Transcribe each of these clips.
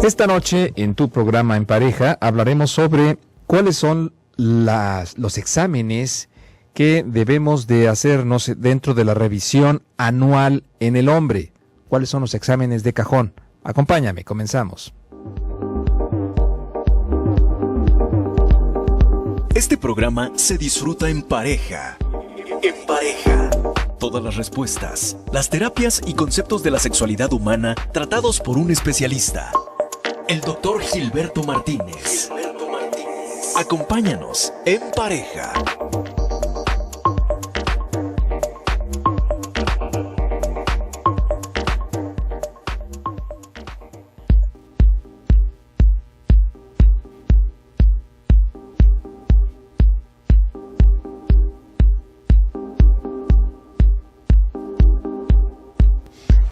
Esta noche en tu programa En Pareja hablaremos sobre cuáles son los exámenes que debemos de hacernos dentro de la revisión anual en el hombre. ¿Cuáles son los exámenes de cajón? Acompáñame, comenzamos. Este programa se disfruta en pareja. En pareja. Todas las respuestas, las terapias y conceptos de la sexualidad humana tratados por un especialista. El Dr. Gilberto Martínez. Acompáñanos en pareja.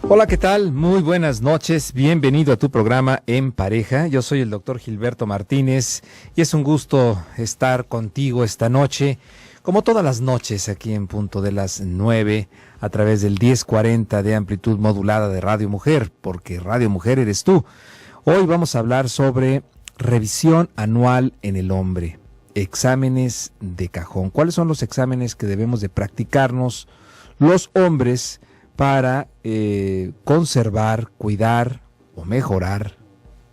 Hola, ¿qué tal? Muy buenas noches. Bienvenido a tu programa En Pareja. Yo soy el doctor Gilberto Martínez y es un gusto estar contigo esta noche, como todas las noches aquí en punto de las 9, a través del 1040 de amplitud modulada de Radio Mujer, porque Radio Mujer eres tú. Hoy vamos a hablar sobre revisión anual en el hombre, exámenes de cajón. ¿Cuáles son los exámenes que debemos de practicarnos los hombres para conservar, cuidar o mejorar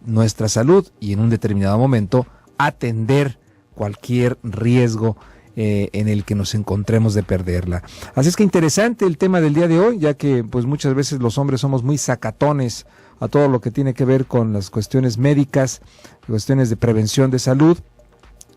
nuestra salud y en un determinado momento atender cualquier riesgo en el que nos encontremos de perderla? Así es que interesante el tema del día de hoy, ya que pues muchas veces los hombres somos muy sacatones a todo lo que tiene que ver con las cuestiones médicas, cuestiones de prevención de salud,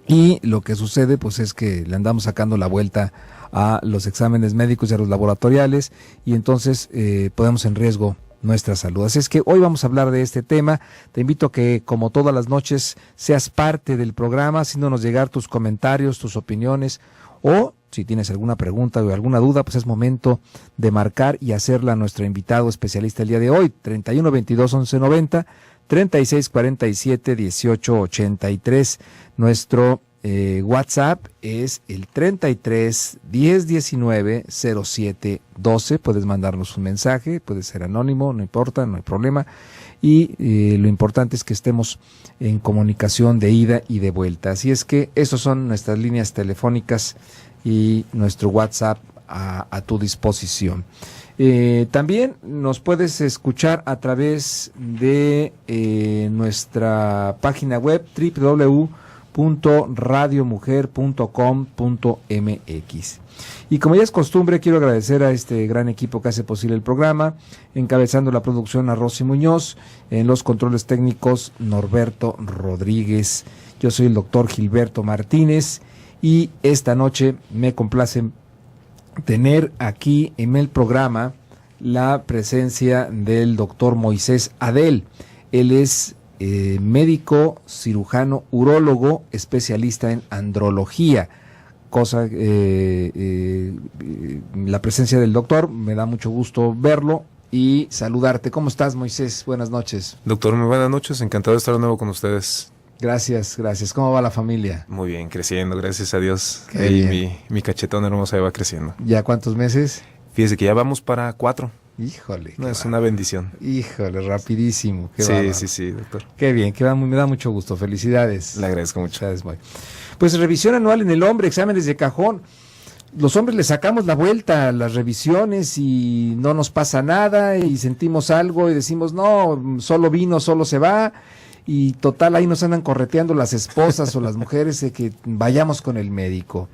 y lo que sucede pues es que le andamos sacando la vuelta a los exámenes médicos y a los laboratoriales, y entonces ponemos en riesgo nuestra salud. Así es que hoy vamos a hablar de este tema. Te invito a que, como todas las noches, seas parte del programa, haciéndonos llegar tus comentarios, tus opiniones, o si tienes alguna pregunta o alguna duda, pues es momento de marcar y hacerla a nuestro invitado especialista el día de hoy, 31 22 11 90, 36 47 18 83. Nuestro WhatsApp es el 33 10 19 07 12. Puedes mandarnos un mensaje, puede ser anónimo, no importa, no hay problema. Y lo importante es que estemos en comunicación de ida y de vuelta. Así es que esas son nuestras líneas telefónicas y nuestro WhatsApp a tu disposición. También nos puedes escuchar a través de nuestra página web www.radiomujer.com.mx. Y como ya es costumbre, quiero agradecer a este gran equipo que hace posible el programa, encabezando la producción a Rosy Muñoz, en los controles técnicos Norberto Rodríguez. Yo soy el doctor Gilberto Martínez y esta noche me complace tener aquí en el programa la presencia del doctor Moisés Adel. Él es médico, cirujano, urólogo, especialista en andrología. La presencia del doctor, me da mucho gusto verlo y saludarte. ¿Cómo estás, Moisés? Buenas noches. Doctor, muy buenas noches, encantado de estar de nuevo con ustedes. Gracias. ¿Cómo va la familia? Muy bien, creciendo, gracias a Dios. Qué mi cachetón hermoso va creciendo. ¿Ya cuántos meses? Fíjese que ya vamos para 4. Híjole. No, es una bendición. Híjole, rapidísimo. Sí, doctor. Qué bien, me da mucho gusto. Felicidades. Le agradezco mucho. Pues revisión anual en el hombre, exámenes de cajón. Los hombres le sacamos la vuelta a las revisiones y no nos pasa nada y sentimos algo y decimos, no, solo vino, solo se va. Y total, ahí nos andan correteando las esposas o las mujeres de que vayamos con el médico.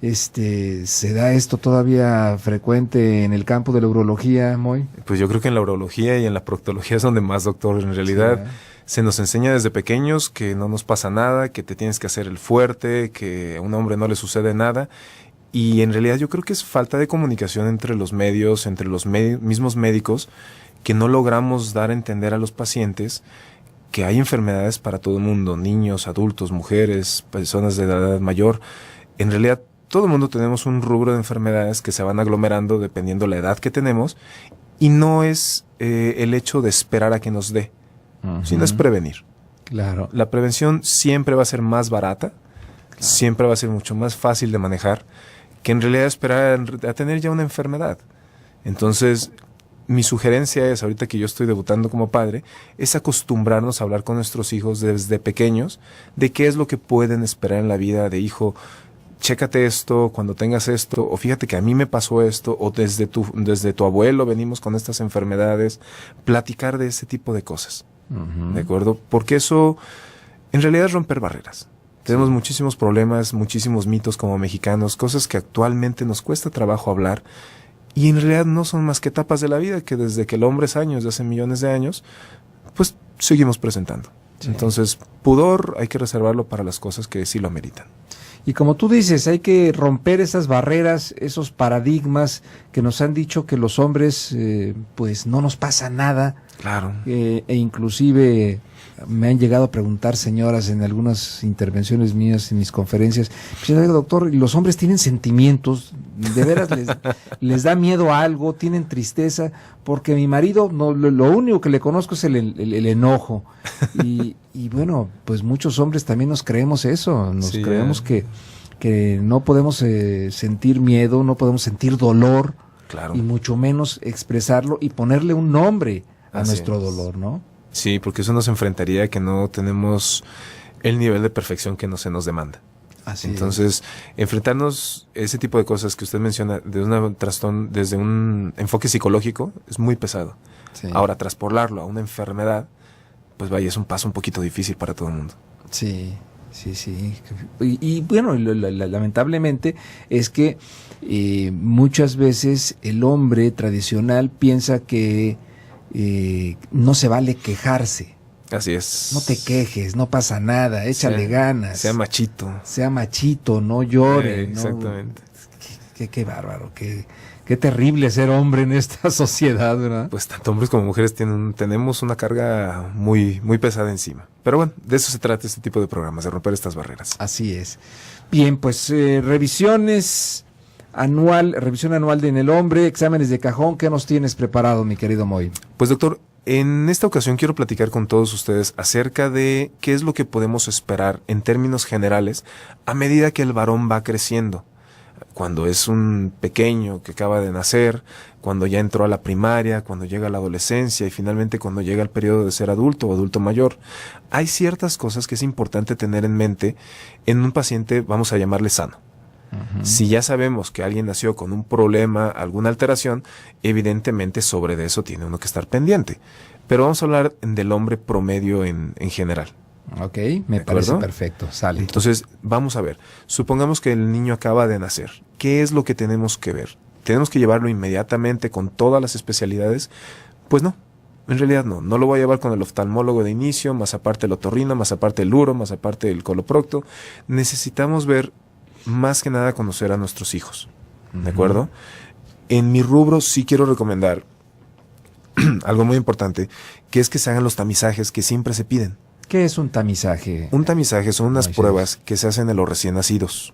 ¿Se da esto todavía frecuente en el campo de la urología, Moy? Pues yo creo que en la urología y en la proctología es donde más, doctor. En realidad se nos enseña desde pequeños que no nos pasa nada, que te tienes que hacer el fuerte, que a un hombre no le sucede nada. Y en realidad yo creo que es falta de comunicación entre los medios, entre los mismos médicos, que no logramos dar a entender a los pacientes que hay enfermedades para todo el mundo, niños, adultos, mujeres, personas de edad mayor. En realidad todo el mundo tenemos un rubro de enfermedades que se van aglomerando dependiendo la edad que tenemos, y no es el hecho de esperar a que nos dé, sino es prevenir. Claro. La prevención siempre va a ser más barata, siempre va a ser mucho más fácil de manejar que en realidad esperar a tener ya una enfermedad. Entonces, mi sugerencia es, ahorita que yo estoy debutando como padre, es acostumbrarnos a hablar con nuestros hijos desde pequeños de qué es lo que pueden esperar en la vida, de hijo, chécate esto cuando tengas esto, o fíjate que a mí me pasó esto, o desde tu abuelo venimos con estas enfermedades, platicar de ese tipo de cosas, ¿de acuerdo? Porque eso en realidad es romper barreras. Tenemos muchísimos problemas, muchísimos mitos como mexicanos, cosas que actualmente nos cuesta trabajo hablar, y en realidad no son más que etapas de la vida que desde que el hombre es años, de hace millones de años, pues seguimos presentando. Sí. Entonces, pudor hay que reservarlo para las cosas que sí lo ameritan. Y como tú dices, hay que romper esas barreras, esos paradigmas que nos han dicho que los hombres, pues no nos pasa nada. Claro. E inclusive me han llegado a preguntar señoras en algunas intervenciones mías, en mis conferencias, pues, doctor, los hombres tienen sentimientos, de veras les da miedo a algo, tienen tristeza, porque mi marido, no, lo único que le conozco es el enojo. Y bueno, pues muchos hombres también nos creemos eso, nos creemos que no podemos sentir miedo, no podemos sentir dolor, claro, y mucho menos expresarlo y ponerle un nombre a nuestro dolor, ¿no? Sí, porque eso nos enfrentaría a que no tenemos el nivel de perfección que se nos demanda. Así Entonces, enfrentarnos ese tipo de cosas que usted menciona desde un enfoque psicológico es muy pesado. Sí. Ahora, traspolarlo a una enfermedad, pues vaya, es un paso un poquito difícil para todo el mundo. Sí. Y bueno, lamentablemente es que muchas veces el hombre tradicional piensa que no se vale quejarse. Así es. No te quejes, no pasa nada, échale ganas. Sea machito. Sea machito, no llore. Exactamente. No, qué bárbaro, qué terrible ser hombre en esta sociedad, ¿verdad? Pues tanto hombres como mujeres tenemos una carga muy, muy pesada encima. Pero bueno, de eso se trata este tipo de programas, de romper estas barreras. Así es. Bien, pues revisión anual en el hombre, exámenes de cajón. ¿Qué nos tienes preparado, mi querido Moy? Pues doctor, en esta ocasión quiero platicar con todos ustedes acerca de qué es lo que podemos esperar en términos generales a medida que el varón va creciendo. Cuando es un pequeño que acaba de nacer, cuando ya entró a la primaria, cuando llega a la adolescencia y finalmente cuando llega el periodo de ser adulto o adulto mayor. Hay ciertas cosas que es importante tener en mente en un paciente, vamos a llamarle sano. Si ya sabemos que alguien nació con un problema, alguna alteración, evidentemente sobre de eso tiene uno que estar pendiente. Pero vamos a hablar del hombre promedio en general. Ok, me parece perfecto, sale. Entonces, vamos a ver, supongamos que el niño acaba de nacer. ¿Qué es lo que tenemos que ver? ¿Tenemos que llevarlo inmediatamente con todas las especialidades? Pues no, en realidad no lo voy a llevar con el oftalmólogo de inicio, más aparte el otorrino, más aparte el uro, más aparte el coloprocto. Necesitamos ver, más que nada, conocer a nuestros hijos, ¿de acuerdo? En mi rubro sí quiero recomendar algo muy importante, que es que se hagan los tamizajes que siempre se piden. ¿Qué es un tamizaje? Un tamizaje son unas pruebas que se hacen en los recién nacidos.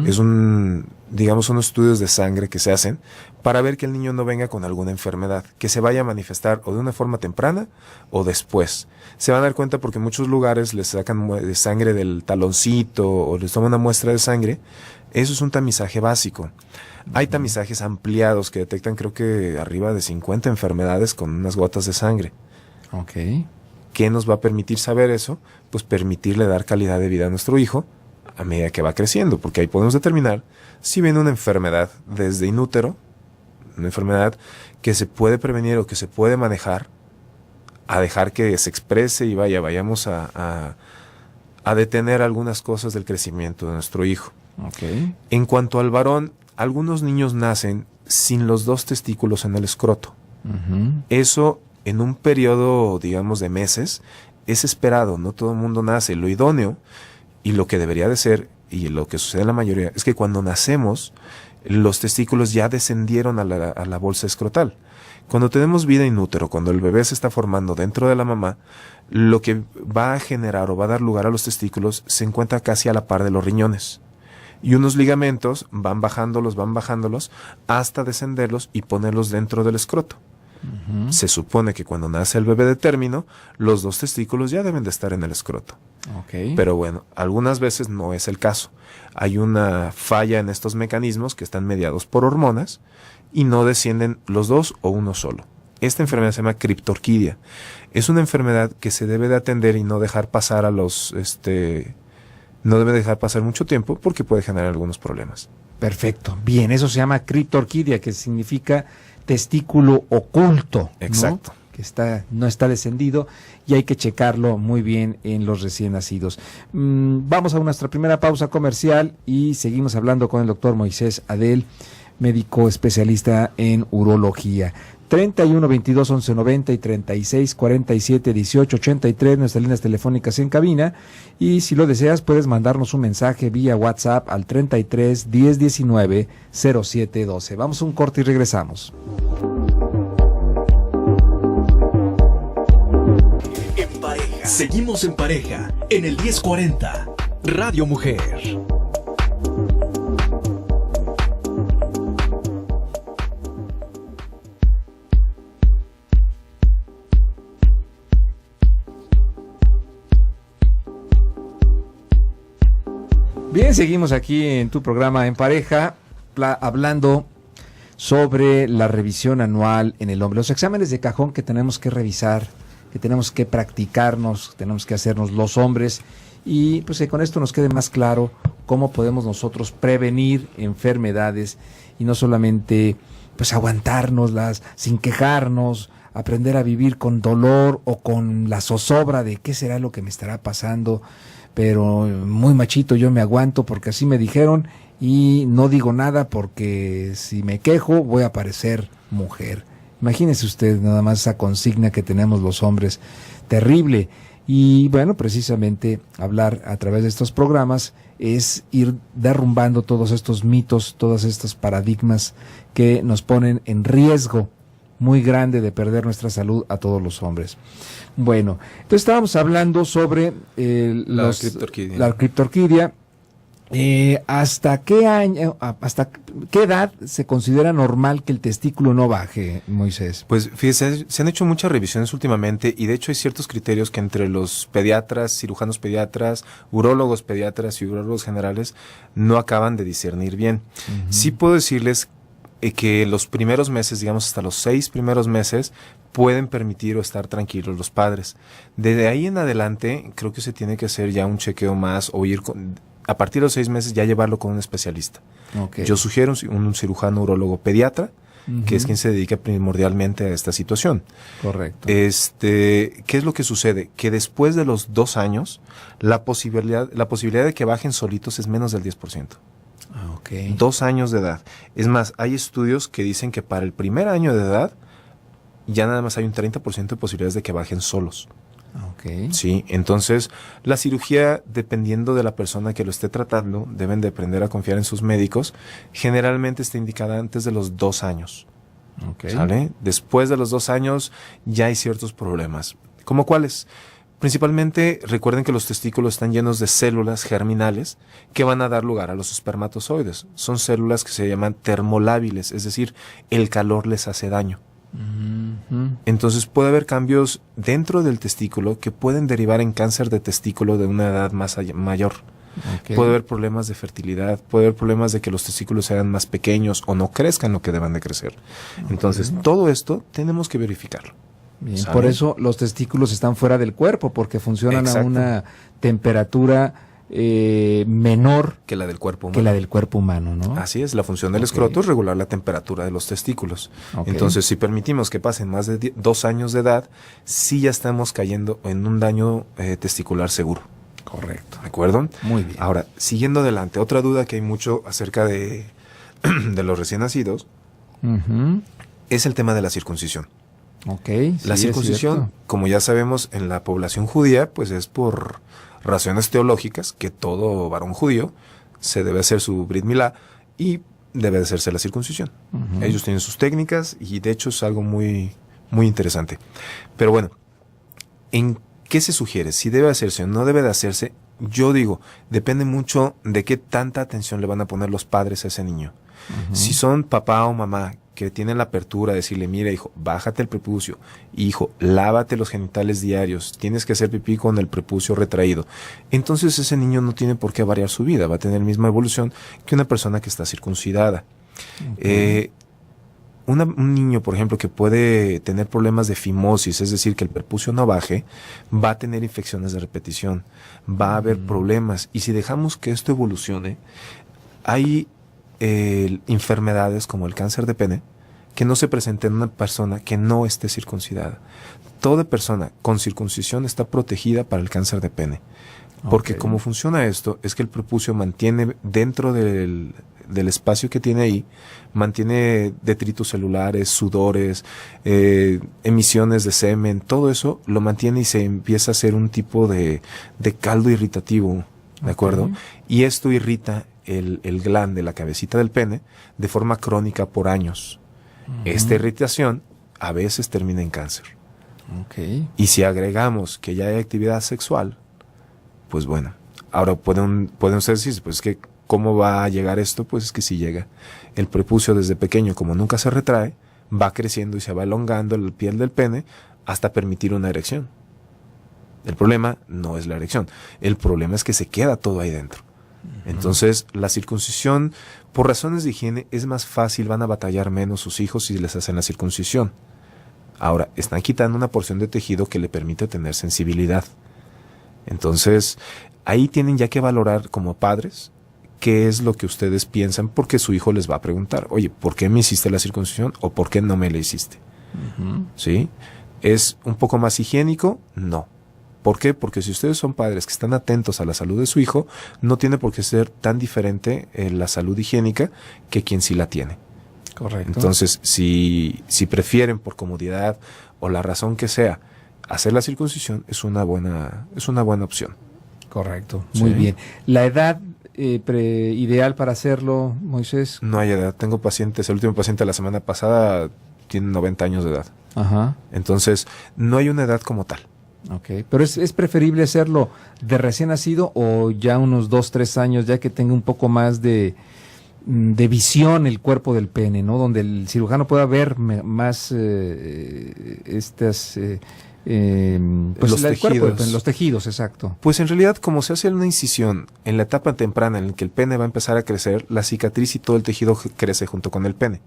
Es unos estudios de sangre que se hacen para ver que el niño no venga con alguna enfermedad, que se vaya a manifestar o de una forma temprana o después. Se van a dar cuenta porque en muchos lugares les sacan sangre del taloncito o les toman una muestra de sangre. Eso es un tamizaje básico. Hay tamizajes ampliados que detectan, creo que arriba de 50 enfermedades con unas gotas de sangre. Ok. ¿Qué nos va a permitir saber eso? Pues permitirle dar calidad de vida a nuestro hijo a medida que va creciendo, porque ahí podemos determinar si viene una enfermedad desde inútero, una enfermedad que se puede prevenir o que se puede manejar, a dejar que se exprese y vayamos a detener algunas cosas del crecimiento de nuestro hijo. Okay. En cuanto al varón, algunos niños nacen sin los 2 testículos en el escroto. Eso en un periodo, digamos, de meses, es esperado. No todo el mundo nace. Lo idóneo y lo que debería de ser, y lo que sucede en la mayoría, es que cuando nacemos, los testículos ya descendieron a la bolsa escrotal. Cuando tenemos vida in útero, cuando el bebé se está formando dentro de la mamá, lo que va a generar o va a dar lugar a los testículos se encuentra casi a la par de los riñones. Y unos ligamentos van bajándolos hasta descenderlos y ponerlos dentro del escroto. Se supone que cuando nace el bebé de término, los 2 testículos ya deben de estar en el escroto. Okay. Pero bueno, algunas veces no es el caso. Hay una falla en estos mecanismos que están mediados por hormonas y no descienden los 2 o uno solo. Esta enfermedad se llama criptorquidia. Es una enfermedad que se debe de atender y no dejar pasar no debe dejar pasar mucho tiempo porque puede generar algunos problemas. Perfecto. Bien, eso se llama criptorquidia, que significa testículo oculto. Exacto. ¿No? Que no está descendido y hay que checarlo muy bien en los recién nacidos. Vamos a nuestra primera pausa comercial y seguimos hablando con el doctor Moisés Adel, médico especialista en urología. 31 22 11 90 y 36 47 18 83, nuestras líneas telefónicas en cabina, y si lo deseas puedes mandarnos un mensaje vía WhatsApp al 33 10 19 07 12. Vamos a un corte y regresamos. En pareja. Seguimos en pareja en el 1040 Radio Mujer. Bien, seguimos aquí en tu programa En Pareja, hablando sobre la revisión anual en el hombre. Los exámenes de cajón que tenemos que revisar, que tenemos que practicarnos, que tenemos que hacernos los hombres, y pues que con esto nos quede más claro cómo podemos nosotros prevenir enfermedades y no solamente pues aguantárnoslas sin quejarnos, aprender a vivir con dolor o con la zozobra de qué será lo que me estará pasando, pero muy machito yo me aguanto porque así me dijeron y no digo nada porque si me quejo voy a parecer mujer. Imagínese usted nada más esa consigna que tenemos los hombres, terrible. Y bueno, precisamente hablar a través de estos programas es ir derrumbando todos estos mitos, todos estos paradigmas que nos ponen en riesgo muy grande de perder nuestra salud a todos los hombres. Bueno, entonces estábamos hablando sobre la criptorquidia. ¿Hasta qué año, hasta qué edad se considera normal que el testículo no baje, Moisés? Pues fíjese, se han hecho muchas revisiones últimamente y de hecho hay ciertos criterios que entre los pediatras, cirujanos pediatras, urólogos pediatras y urólogos generales no acaban de discernir bien. Uh-huh. Sí puedo decirles que los primeros meses, digamos hasta los 6 primeros meses, pueden permitir o estar tranquilos los padres. Desde ahí en adelante creo que se tiene que hacer ya un chequeo más o ir a partir de los 6 meses ya llevarlo con un especialista. Okay. Yo sugiero un cirujano urólogo pediatra, uh-huh, que es quien se dedica primordialmente a esta situación. Correcto. ¿Qué es lo que sucede? Que después de los 2 años, la posibilidad de que bajen solitos es menos del 10%. Okay. 2 años de edad. Es más, hay estudios que dicen que para el primer año de edad ya nada más hay un 30% de posibilidades de que bajen solos. Okay. Sí, entonces la cirugía, dependiendo de la persona que lo esté tratando, deben de aprender a confiar en sus médicos. Generalmente está indicada antes de los 2 años. Okay. ¿Sale? Después de los 2 años ya hay ciertos problemas. ¿Cómo cuáles? Principalmente recuerden que los testículos están llenos de células germinales que van a dar lugar a los espermatozoides. Son células que se llaman termolábiles, es decir, el calor les hace daño. Uh-huh. Entonces puede haber cambios dentro del testículo que pueden derivar en cáncer de testículo de una edad mayor. Okay. Puede haber problemas de fertilidad, puede haber problemas de que los testículos sean más pequeños o no crezcan lo que deban de crecer. Okay. Entonces todo esto tenemos que verificarlo. Bien, por eso los testículos están fuera del cuerpo, porque funcionan a una temperatura menor que la del cuerpo humano. ¿No? Así es, la función del escroto es regular la temperatura de los testículos. Okay. Entonces, si permitimos que pasen más de 2 años de edad, sí ya estamos cayendo en un daño testicular seguro. Correcto. ¿De acuerdo? Muy bien. Ahora, siguiendo adelante, otra duda que hay mucho acerca de los recién nacidos, uh-huh, es el tema de la circuncisión. Okay, la circuncisión, como ya sabemos, en la población judía, pues es por razones teológicas que todo varón judío se debe hacer su Brit Milá y debe de hacerse la circuncisión. Uh-huh. Ellos tienen sus técnicas y de hecho es algo muy, muy interesante. Pero bueno, ¿en qué se sugiere? Si debe hacerse o no debe de hacerse, yo digo, depende mucho de qué tanta atención le van a poner los padres a ese niño. Uh-huh. Si son papá o mamá que tienen la apertura de decirle, mira hijo, bájate el prepucio, hijo, lávate los genitales diarios, tienes que hacer pipí con el prepucio retraído, entonces ese niño no tiene por qué variar su vida, va a tener la misma evolución que una persona que está circuncidada. Okay. un niño, por ejemplo, que puede tener problemas de fimosis, es decir, que el prepucio no baje, va a tener infecciones de repetición, va a haber problemas. Y si dejamos que esto evolucione, hay enfermedades como el cáncer de pene que no se presenta en una persona que no esté circuncidada. Toda persona con circuncisión está protegida para el cáncer de pene. Porque cómo funciona esto es que el prepucio mantiene dentro del espacio que tiene ahí, mantiene detritos celulares, sudores, emisiones de semen, todo eso lo mantiene y se empieza a hacer un tipo de caldo irritativo, ¿de acuerdo? Y esto irrita el glande, la cabecita del pene, de forma crónica por años. Esta irritación a veces termina en cáncer. Y si agregamos que ya hay actividad sexual, pues bueno, ahora pueden ustedes decir, pues que ¿cómo va a llegar esto? Pues es que sí llega. El prepucio desde pequeño, como nunca se retrae, va creciendo y se va elongando la piel del pene hasta permitir una erección. El problema no es la erección, el problema es que se queda todo ahí dentro. Entonces, la circuncisión, por razones de higiene, es más fácil, van a batallar menos sus hijos si les hacen la circuncisión. Ahora, están quitando una porción de tejido que le permite tener sensibilidad. Entonces, ahí tienen ya que valorar como padres qué es lo que ustedes piensan, porque su hijo les va a preguntar, oye, ¿por qué me hiciste la circuncisión o por qué no me la hiciste? ¿Sí? ¿Es un poco más higiénico? No. ¿Por qué? Porque si ustedes son padres que están atentos a la salud de su hijo, no tiene por qué ser tan diferente la salud higiénica que quien sí la tiene. Correcto. Entonces, si prefieren por comodidad o la razón que sea hacer la circuncisión, es una buena opción. Correcto, muy bien. ¿La edad ideal para hacerlo, Moisés? No hay edad. Tengo pacientes, el último paciente de la semana pasada tiene 90 años de edad. Ajá. Entonces, no hay una edad como tal. Pero ¿es preferible hacerlo de recién nacido o ya unos 2, 3 años, ya que tenga un poco más de visión el cuerpo del pene, ¿no? Donde el cirujano pueda ver más estas... pues los tejidos. Los tejidos, exacto. Pues en realidad, como se hace una incisión en la etapa temprana en la que el pene va a empezar a crecer, la cicatriz y todo el tejido crece junto con el pene.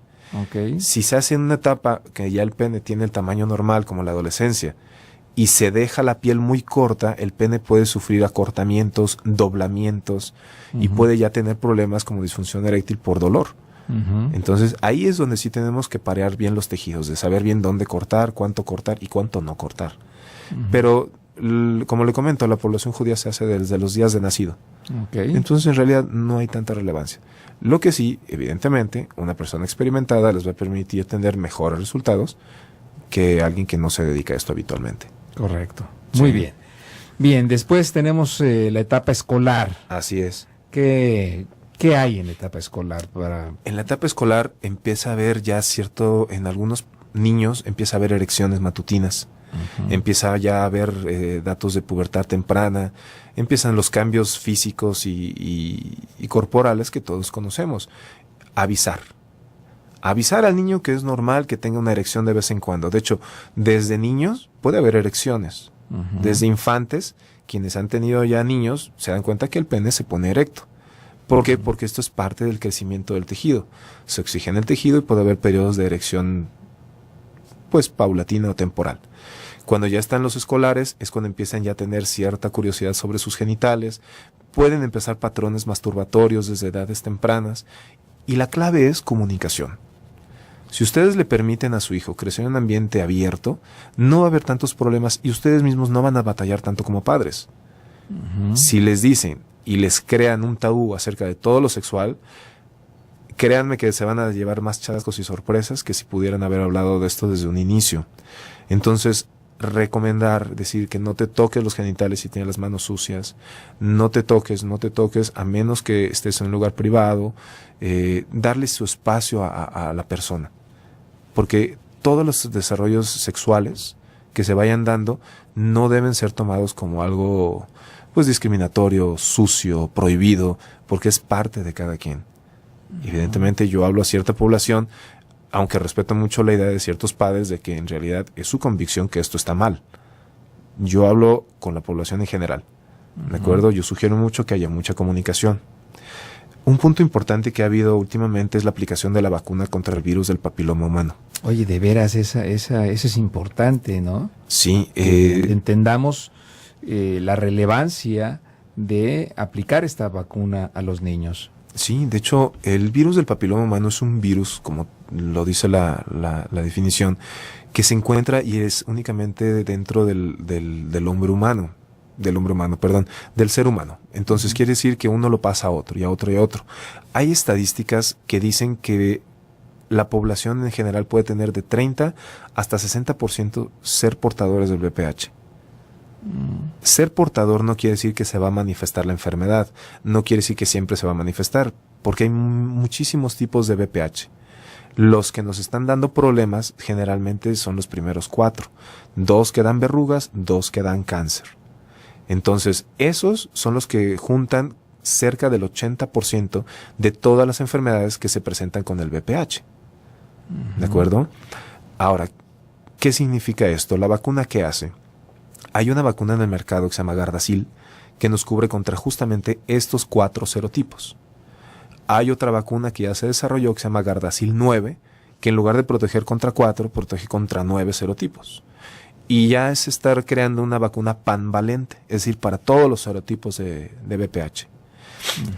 Si se hace en una etapa que ya el pene tiene el tamaño normal, como la adolescencia, y se deja la piel muy corta, el pene puede sufrir acortamientos, doblamientos, y puede ya tener problemas como disfunción eréctil por dolor. Entonces ahí es donde sí tenemos que parear bien los tejidos, de saber bien dónde cortar, cuánto cortar y cuánto no cortar. Pero como le comento, la población judía se hace desde los días de nacido. Entonces en realidad no hay tanta relevancia. Lo que sí, evidentemente, una persona experimentada les va a permitir tener mejores resultados que alguien que no se dedica a esto habitualmente. Correcto. Muy bien. Bien, después tenemos la etapa escolar. Así es. ¿Qué hay en la etapa escolar? En la etapa escolar empieza a haber ya en algunos niños empieza a haber erecciones matutinas, empieza ya a haber datos de pubertad temprana, empiezan los cambios físicos y corporales que todos conocemos. Avisar al niño que es normal que tenga una erección de vez en cuando. De hecho, desde niños puede haber erecciones. Desde infantes, quienes han tenido ya niños, se dan cuenta que el pene se pone erecto. ¿Por qué? Porque esto es parte del crecimiento del tejido. Se oxigena el tejido y puede haber periodos de erección, pues, paulatina o temporal. Cuando ya están los escolares, es cuando empiezan ya a tener cierta curiosidad sobre sus genitales, pueden empezar patrones masturbatorios desde edades tempranas, y la clave es comunicación. Si ustedes le permiten a su hijo crecer en un ambiente abierto, no va a haber tantos problemas y ustedes mismos no van a batallar tanto como padres. Si les dicen y les crean un tabú acerca de todo lo sexual, créanme que se van a llevar más chascos y sorpresas que si pudieran haber hablado de esto desde un inicio. Entonces, decir que no te toques los genitales si tienes las manos sucias, no te toques a menos que estés en un lugar privado, darle su espacio a la persona. Porque todos los desarrollos sexuales que se vayan dando no deben ser tomados como algo pues discriminatorio, sucio, prohibido, porque es parte de cada quien. Evidentemente yo hablo a cierta población, aunque respeto mucho la idea de ciertos padres de que en realidad es su convicción que esto está mal. Yo hablo con la población en general, ¿de acuerdo? Yo sugiero mucho que haya mucha comunicación. Un punto importante que ha habido últimamente es la aplicación de la vacuna contra el virus del papiloma humano. Oye, de veras, eso es importante, ¿no? Sí. Entendamos la relevancia de aplicar esta vacuna a los niños. Sí, de hecho, el virus del papiloma humano es un virus, como lo dice la definición, que se encuentra y es únicamente dentro del hombre humano. Del ser humano. Entonces quiere decir que uno lo pasa a otro y a otro y a otro. Hay estadísticas que dicen que la población en general puede tener de 30 hasta 60% ser portadores del VPH. Ser portador no quiere decir que se va a manifestar la enfermedad, no quiere decir que siempre se va a manifestar, porque hay muchísimos tipos de VPH. Los que nos están dando problemas generalmente son los primeros 4. 2 que dan verrugas, 2 que dan cáncer. Entonces, esos son los que juntan cerca del 80% de todas las enfermedades que se presentan con el VPH. ¿De acuerdo? Ahora, ¿qué significa esto? ¿La vacuna qué hace? Hay una vacuna en el mercado que se llama Gardasil, que nos cubre contra justamente estos 4 serotipos. Hay otra vacuna que ya se desarrolló que se llama Gardasil 9, que en lugar de proteger contra 4, protege contra 9 serotipos. Y ya es estar creando una vacuna panvalente, es decir, para todos los serotipos de VPH.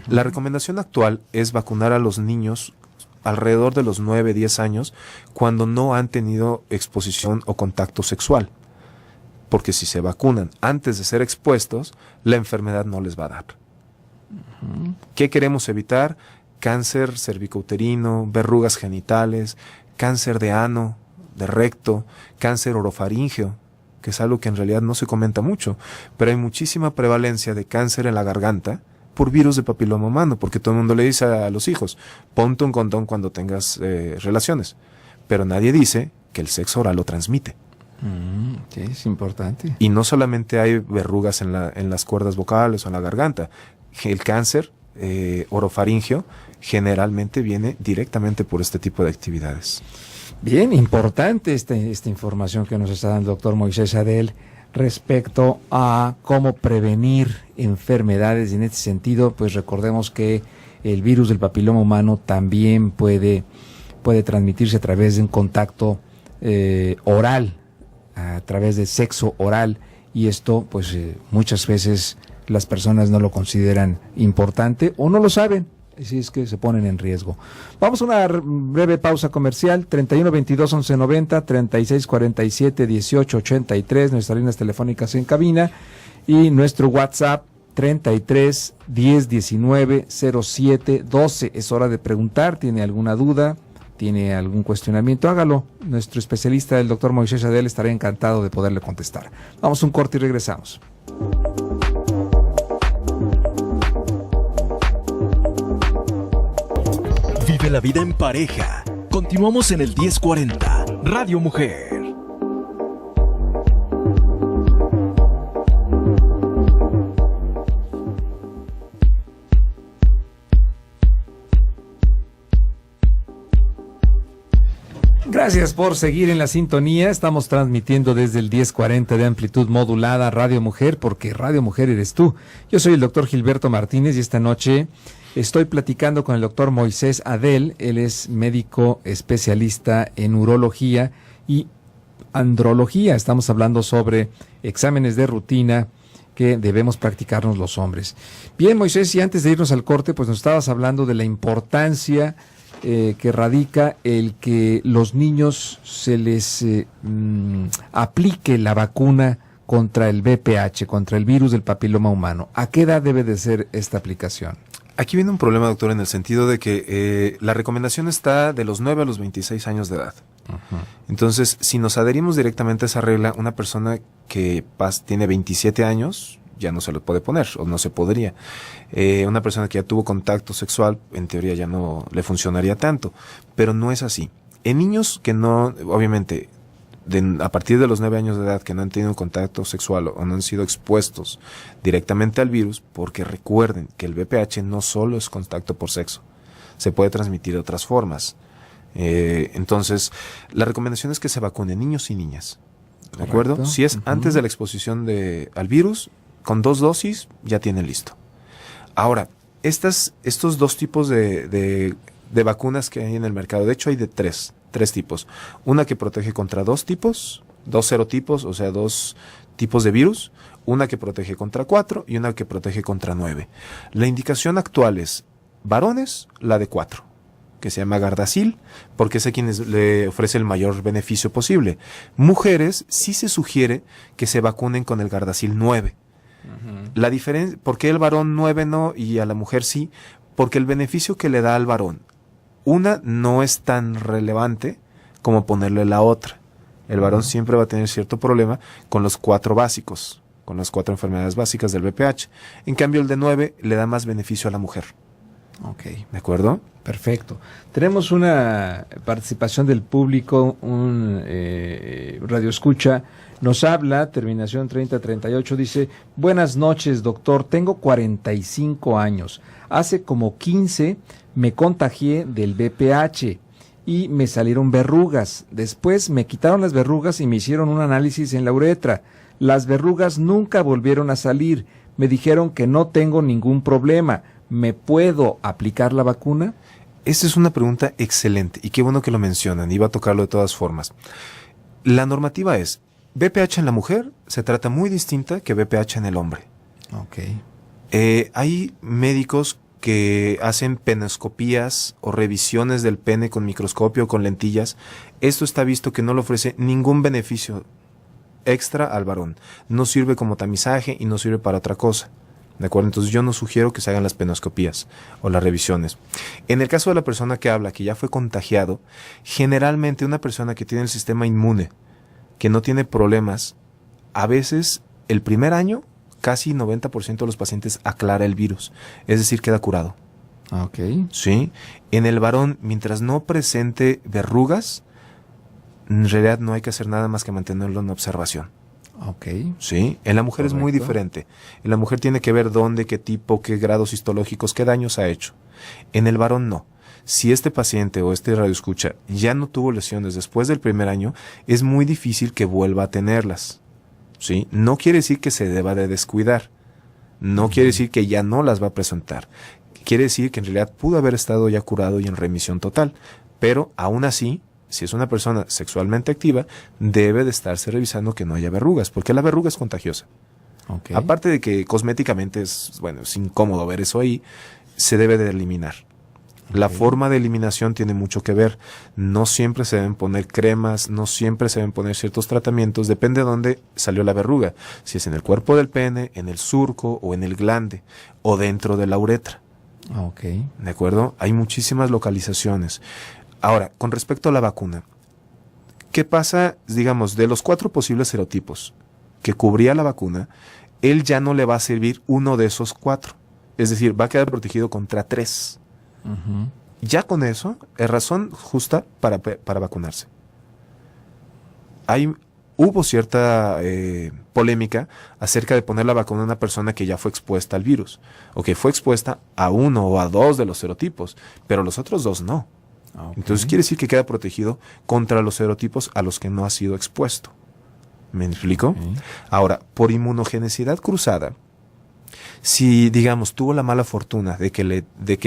La recomendación actual es vacunar a los niños alrededor de los 9-10 años cuando no han tenido exposición o contacto sexual. Porque si se vacunan antes de ser expuestos, la enfermedad no les va a dar. ¿Qué queremos evitar? Cáncer cervicouterino, verrugas genitales, cáncer de ano, de recto, cáncer orofaríngeo, que es algo que en realidad no se comenta mucho, pero hay muchísima prevalencia de cáncer en la garganta por virus de papiloma humano, porque todo el mundo le dice a los hijos, ponte un condón cuando tengas relaciones, pero nadie dice que el sexo oral lo transmite. Sí, es importante. Y no solamente hay verrugas en las cuerdas vocales o en la garganta, el cáncer orofaríngeo generalmente viene directamente por este tipo de actividades. Bien, importante esta información que nos está dando el doctor Moisés Adel respecto a cómo prevenir enfermedades. Y en este sentido, pues recordemos que el virus del papiloma humano también puede transmitirse a través de un contacto oral, a través de sexo oral, y esto pues muchas veces las personas no lo consideran importante o no lo saben. Así es que se ponen en riesgo. Vamos a una breve pausa comercial. 3122-1190, 3647-1883, nuestras líneas telefónicas en cabina, y nuestro WhatsApp 33-1019-07-12. Es hora de preguntar. ¿Tiene alguna duda? ¿Tiene algún cuestionamiento? Hágalo. Nuestro especialista, el doctor Moisés Adel, estará encantado de poderle contestar. Vamos a un corte y regresamos. Vive la vida en pareja. Continuamos en el 1040, Radio Mujer. Gracias por seguir en la sintonía. Estamos transmitiendo desde el 1040 de amplitud modulada Radio Mujer, porque Radio Mujer eres tú. Yo soy el doctor Gilberto Martínez y esta noche estoy platicando con el doctor Moisés Adel. Él es médico especialista en urología y andrología. Estamos hablando sobre exámenes de rutina que debemos practicarnos los hombres. Bien, Moisés, y antes de irnos al corte, pues nos estabas hablando de la importancia que radica el que los niños se les aplique la vacuna contra el VPH, contra el virus del papiloma humano. ¿A qué edad debe de ser esta aplicación? Aquí viene un problema, doctor, en el sentido de que la recomendación está de los 9 a los 26 años de edad. Uh-huh. Entonces, si nos adherimos directamente a esa regla, una persona que tiene 27 años ya no se lo puede poner, o no se podría. Una persona que ya tuvo contacto sexual, en teoría ya no le funcionaría tanto, pero no es así. En niños que no, obviamente, a partir de los 9 años de edad, que no han tenido contacto sexual o no han sido expuestos directamente al virus, porque recuerden que el VPH no solo es contacto por sexo, se puede transmitir de otras formas. Entonces, la recomendación es que se vacunen niños y niñas. ¿De acuerdo? Correcto. Si es antes de la exposición al virus, con 2 dosis ya tienen listo. Ahora, estos dos tipos de vacunas que hay en el mercado, de hecho hay de tres tipos. Una que protege contra dos serotipos, o sea, dos tipos de virus, una que protege contra 4 y una que protege contra 9. La indicación actual es varones, la de 4, que se llama Gardasil, porque es a quienes le ofrece el mayor beneficio posible. Mujeres, sí se sugiere que se vacunen con el Gardasil 9. La diferencia, ¿por qué el varón 9 no y a la mujer sí? Porque el beneficio que le da al varón, una no es tan relevante como ponerle la otra. El varón siempre va a tener cierto problema con los 4 básicos, con las 4 enfermedades básicas del VPH. En cambio, el de 9 le da más beneficio a la mujer. Ok. ¿De acuerdo? Perfecto. Tenemos una participación del público, un radioescucha. Nos habla, terminación 3038, dice: buenas noches, doctor, tengo 45 años. Hace como 15 me contagié del VPH y me salieron verrugas. Después me quitaron las verrugas y me hicieron un análisis en la uretra. Las verrugas nunca volvieron a salir. Me dijeron que no tengo ningún problema. ¿Me puedo aplicar la vacuna? Esta es una pregunta excelente y qué bueno que lo mencionan. Iba a tocarlo de todas formas. La normativa es: VPH en la mujer se trata muy distinta que VPH en el hombre. Ok. Hay médicos que hacen penoscopías o revisiones del pene con microscopio o con lentillas. Esto está visto que no le ofrece ningún beneficio extra al varón. No sirve como tamizaje y no sirve para otra cosa. ¿De acuerdo? Entonces yo no sugiero que se hagan las penoscopías o las revisiones. En el caso de la persona que habla, que ya fue contagiado, generalmente una persona que tiene el sistema inmune, que no tiene problemas, a veces el primer año casi 90% de los pacientes aclara el virus, es decir, queda curado. Ok. ¿Sí? En el varón, mientras no presente verrugas, en realidad no hay que hacer nada más que mantenerlo en observación. Ok. ¿Sí? En la mujer es muy diferente. En la mujer tiene que ver dónde, qué tipo, qué grados histológicos, qué daños ha hecho. En el varón no. Si este paciente o este radioescucha ya no tuvo lesiones después del primer año, es muy difícil que vuelva a tenerlas. ¿Sí? No quiere decir que se deba de descuidar. No quiere decir que ya no las va a presentar. Quiere decir que en realidad pudo haber estado ya curado y en remisión total. Pero aún así, si es una persona sexualmente activa, debe de estarse revisando que no haya verrugas, porque la verruga es contagiosa. Okay. Aparte de que cosméticamente es incómodo ver eso ahí, se debe de eliminar. La forma de eliminación tiene mucho que ver. No siempre se deben poner cremas, no siempre se deben poner ciertos tratamientos, depende de dónde salió la verruga. Si es en el cuerpo del pene, en el surco o en el glande o dentro de la uretra. Ok. ¿De acuerdo? Hay muchísimas localizaciones. Ahora, con respecto a la vacuna, ¿qué pasa, digamos, de los 4 posibles serotipos que cubría la vacuna? Él ya no le va a servir uno de esos 4. Es decir, va a quedar protegido contra 3. Ya con eso es razón justa para vacunarse. Hubo cierta polémica acerca de poner la vacuna a una persona que ya fue expuesta al virus, o que fue expuesta a 1 o a 2 de los serotipos, pero los otros 2 no. Okay. Entonces quiere decir que queda protegido contra los serotipos a los que no ha sido expuesto. ¿Me explico? Okay. Ahora, por inmunogenicidad cruzada, si, digamos, tuvo la mala fortuna de que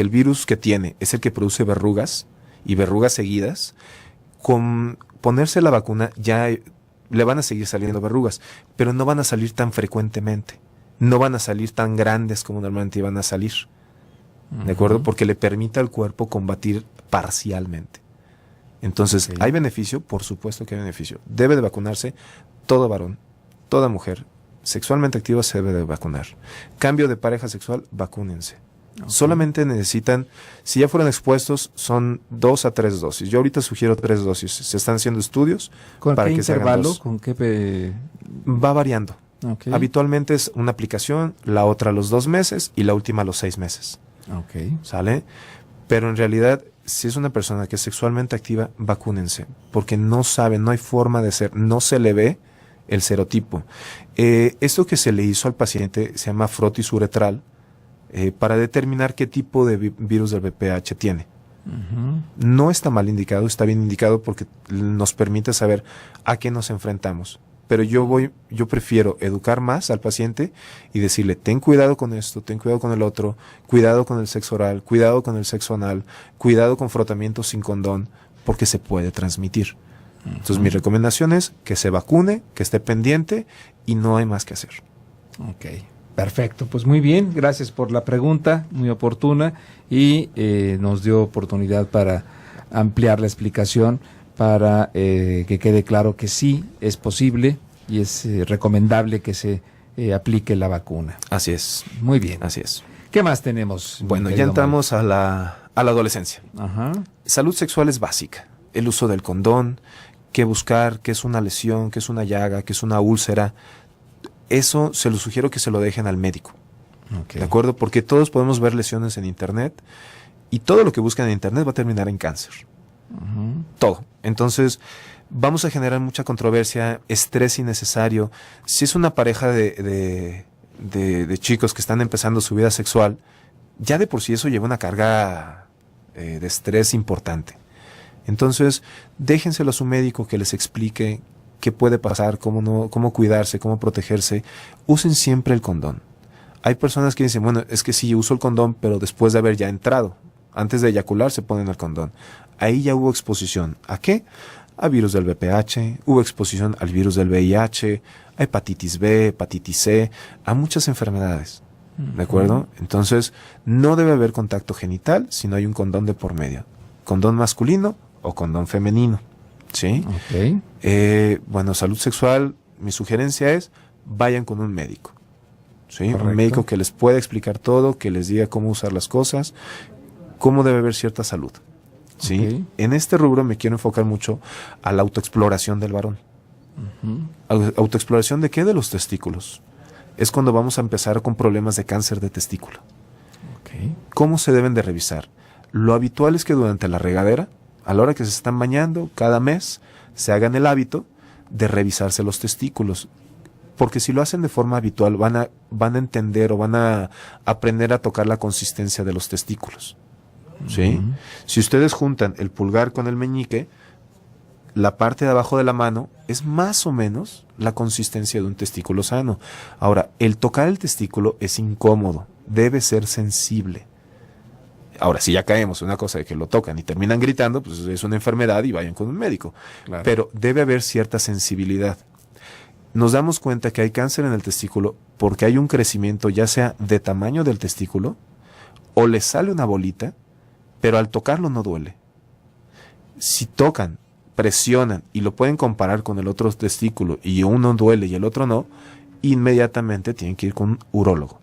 el virus que tiene es el que produce verrugas y verrugas seguidas, con ponerse la vacuna ya le van a seguir saliendo verrugas, pero no van a salir tan frecuentemente, no van a salir tan grandes como normalmente iban a salir. ¿De acuerdo? Porque le permite al cuerpo combatir parcialmente. Entonces, ¿hay beneficio? Por supuesto que hay beneficio. Debe de vacunarse todo varón, toda mujer sexualmente activa se debe de vacunar. Cambio de pareja sexual, vacúnense. Okay. Solamente necesitan, si ya fueron expuestos, son 2 a 3 dosis. Yo ahorita sugiero 3 dosis. Se están haciendo estudios. ¿Con para qué que intervalo? Se hagan 2. ¿Con qué? Va variando. Okay. Habitualmente es una aplicación, la otra a los 2 meses y la última a los 6 meses. Okay. ¿Sale? Pero en realidad, si es una persona que es sexualmente activa, vacúnense. Porque no saben, no hay forma de ser, no se le ve el serotipo. Esto que se le hizo al paciente se llama frotis uretral para determinar qué tipo de virus del VPH tiene. No está mal indicado, está bien indicado porque nos permite saber a qué nos enfrentamos. pero yo prefiero educar más al paciente y decirle, ten cuidado con esto, ten cuidado con el otro, cuidado con el sexo oral, cuidado con el sexo anal, cuidado con frotamientos sin condón, porque se puede transmitir. Entonces mi recomendación es que se vacune, que esté pendiente y no hay más que hacer. Ok, perfecto. Pues muy bien, gracias por la pregunta, muy oportuna, y nos dio oportunidad para ampliar la explicación, para que quede claro que sí es posible y es recomendable que se aplique la vacuna. Así es. Muy bien. Así es. ¿Qué más tenemos? Bueno, ya entramos a la adolescencia. Ajá. Salud sexual es básica. El uso del condón, qué buscar, qué es una lesión, qué es una llaga, qué es una úlcera. Eso se lo sugiero que se lo dejen al médico. Okay. ¿De acuerdo? Porque todos podemos ver lesiones en internet y todo lo que buscan en internet va a terminar en cáncer. Todo. Entonces, vamos a generar mucha controversia, estrés innecesario. Si es una pareja de chicos que están empezando su vida sexual, ya de por sí eso lleva una carga de estrés importante. Entonces, déjenselo a su médico que les explique qué puede pasar, cómo cuidarse, cómo protegerse. Usen siempre el condón. Hay personas que dicen, bueno, es que sí, yo uso el condón, pero después de haber ya entrado, antes de eyacular se ponen el condón. Ahí ya hubo exposición. ¿A qué? A virus del VPH, hubo exposición al virus del VIH, a hepatitis B, hepatitis C, a muchas enfermedades. ¿De acuerdo? Entonces, no debe haber contacto genital si no hay un condón de por medio. Condón masculino o condón femenino. ¿Sí? Okay. Bueno, salud sexual, mi sugerencia es, vayan con un médico. ¿Sí? Correcto. Un médico que les pueda explicar todo, que les diga cómo usar las cosas, cómo debe haber cierta salud. ¿Sí? Okay. En este rubro me quiero enfocar mucho a la autoexploración del varón. ¿Autoexploración de qué? De los testículos. Es cuando vamos a empezar con problemas de cáncer de testículo. Okay. ¿Cómo se deben de revisar? Lo habitual es que durante la regadera, a la hora que se están bañando, cada mes, se hagan el hábito de revisarse los testículos. Porque si lo hacen de forma habitual, van a entender o van a aprender a tocar la consistencia de los testículos. ¿Sí? Si ustedes juntan el pulgar con el meñique, la parte de abajo de la mano es más o menos la consistencia de un testículo sano. Ahora, el tocar el testículo es incómodo, debe ser sensible. Ahora, si ya caemos en una cosa de que lo tocan y terminan gritando, pues es una enfermedad y vayan con un médico. Claro. Pero debe haber cierta sensibilidad. Nos damos cuenta que hay cáncer en el testículo porque hay un crecimiento ya sea de tamaño del testículo o le sale una bolita, pero al tocarlo no duele. Si tocan, presionan y lo pueden comparar con el otro testículo y uno duele y el otro no, inmediatamente tienen que ir con un urólogo.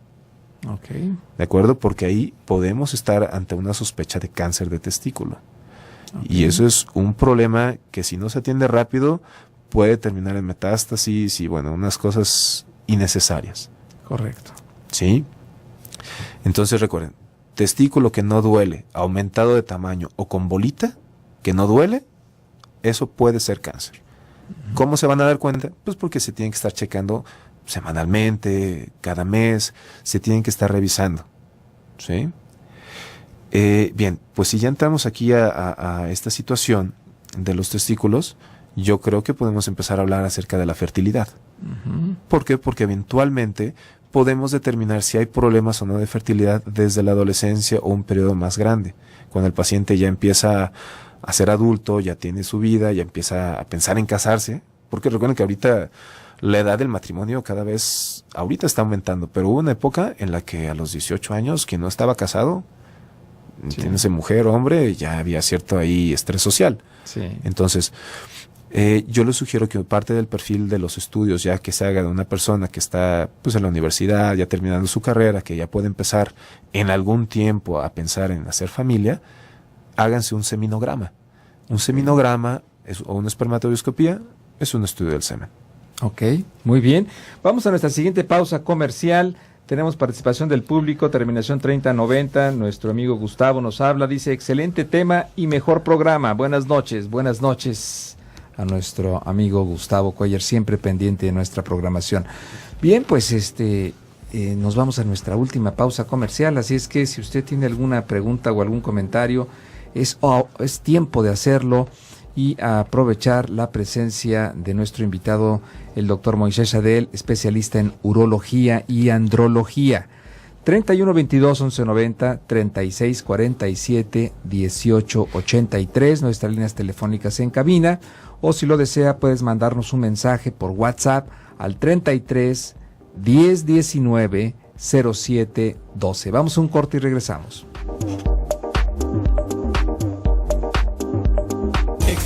Okay. ¿De acuerdo? Porque ahí podemos estar ante una sospecha de cáncer de testículo. Okay. Y eso es un problema que si no se atiende rápido puede terminar en metástasis y bueno, unas cosas innecesarias. Correcto. ¿Sí? Entonces recuerden, testículo que no duele, aumentado de tamaño o con bolita que no duele, eso puede ser cáncer. ¿Cómo se van a dar cuenta? Pues porque se tienen que estar checando semanalmente, cada mes, se tienen que estar revisando. ¿Sí? Bien, pues si ya entramos aquí a esta situación de los testículos, yo creo que podemos empezar a hablar acerca de la fertilidad. ¿Por qué? Porque eventualmente podemos determinar si hay problemas o no de fertilidad desde la adolescencia o un periodo más grande, cuando el paciente ya empieza a ser adulto, ya tiene su vida, ya empieza a pensar en casarse, porque recuerden que ahorita la edad del matrimonio cada vez, ahorita está aumentando, pero hubo una época en la que a los 18 años, quien no estaba casado, entiéndase mujer o hombre, ya había cierto ahí estrés social. Sí. Entonces, yo les sugiero que parte del perfil de los estudios ya que se haga de una persona que está pues en la universidad, ya terminando su carrera, que ya puede empezar en algún tiempo a pensar en hacer familia, háganse un seminograma. Un seminograma o una espermatobioscopía es un estudio del semen. Ok, muy bien. Vamos a nuestra siguiente pausa comercial. Tenemos participación del público, terminación 3090. Nuestro amigo Gustavo nos habla, dice, excelente tema y mejor programa. Buenas noches a nuestro amigo Gustavo Cuellar, siempre pendiente de nuestra programación. Bien, pues nos vamos a nuestra última pausa comercial, así es que si usted tiene alguna pregunta o algún comentario, es tiempo de hacerlo y a aprovechar la presencia de nuestro invitado, el doctor Moisés Adel, especialista en urología y andrología. 3122-1190, 3647-1883, nuestras líneas telefónicas en cabina, o si lo desea puedes mandarnos un mensaje por WhatsApp al 33 1019 0712. Vamos a un corte y regresamos.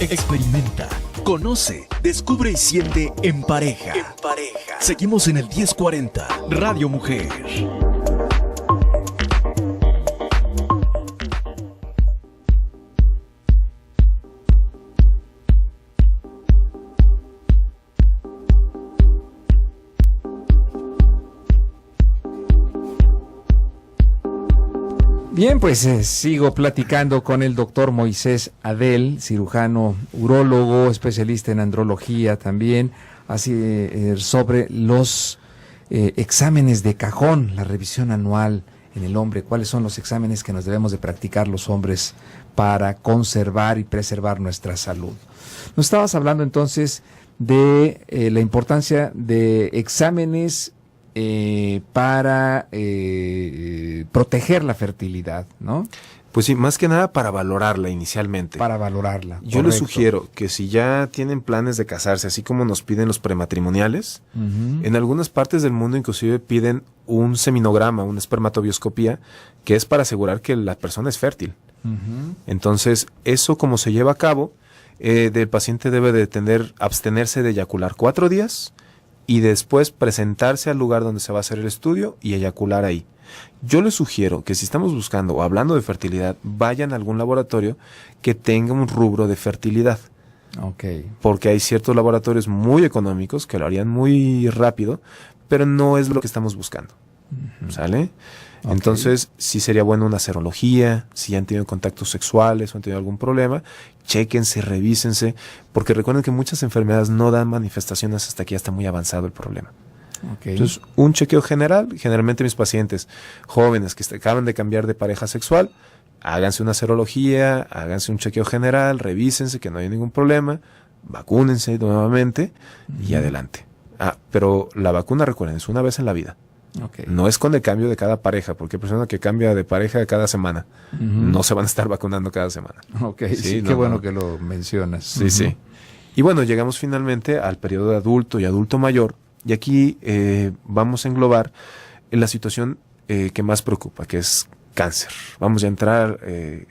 Experimenta, conoce, descubre y siente en pareja. Seguimos en el 1040, Radio Mujer. Bien, pues sigo platicando con el doctor Moisés Adel, cirujano urólogo, especialista en andrología también, así sobre los exámenes de cajón, la revisión anual en el hombre, cuáles son los exámenes que nos debemos de practicar los hombres para conservar y preservar nuestra salud. Nos estabas hablando entonces de la importancia de exámenes para proteger la fertilidad, ¿no? Pues sí, más que nada para valorarla inicialmente. Para valorarla. Yo les sugiero que si ya tienen planes de casarse, así como nos piden los prematrimoniales, en algunas partes del mundo inclusive piden un seminograma, una espermatobioscopía, que es para asegurar que la persona es fértil. Entonces, eso como se lleva a cabo, el paciente debe de abstenerse de eyacular 4 días, y después presentarse al lugar donde se va a hacer el estudio y eyacular ahí. Yo les sugiero que si estamos buscando o hablando de fertilidad, vayan a algún laboratorio que tenga un rubro de fertilidad. Okay. Porque hay ciertos laboratorios muy económicos que lo harían muy rápido, pero no es lo que estamos buscando. ¿Sale? Okay. Entonces, sí sería bueno una serología, si han tenido contactos sexuales o han tenido algún problema, chéquense, revísense, porque recuerden que muchas enfermedades no dan manifestaciones hasta que ya está muy avanzado el problema. Okay. Entonces, un chequeo general, generalmente mis pacientes jóvenes que acaban de cambiar de pareja sexual, háganse una serología, háganse un chequeo general, revísense que no hay ningún problema, vacúnense nuevamente y adelante. Pero la vacuna, recuerden, es una vez en la vida. Okay. No es con el cambio de cada pareja, porque hay personas que cambian de pareja cada semana. No se van a estar vacunando cada semana. Okay, sí, qué bueno que lo mencionas. Sí, sí. Y bueno, llegamos finalmente al periodo de adulto y adulto mayor, y aquí vamos a englobar en la situación que más preocupa, que es cáncer. Vamos a entrar,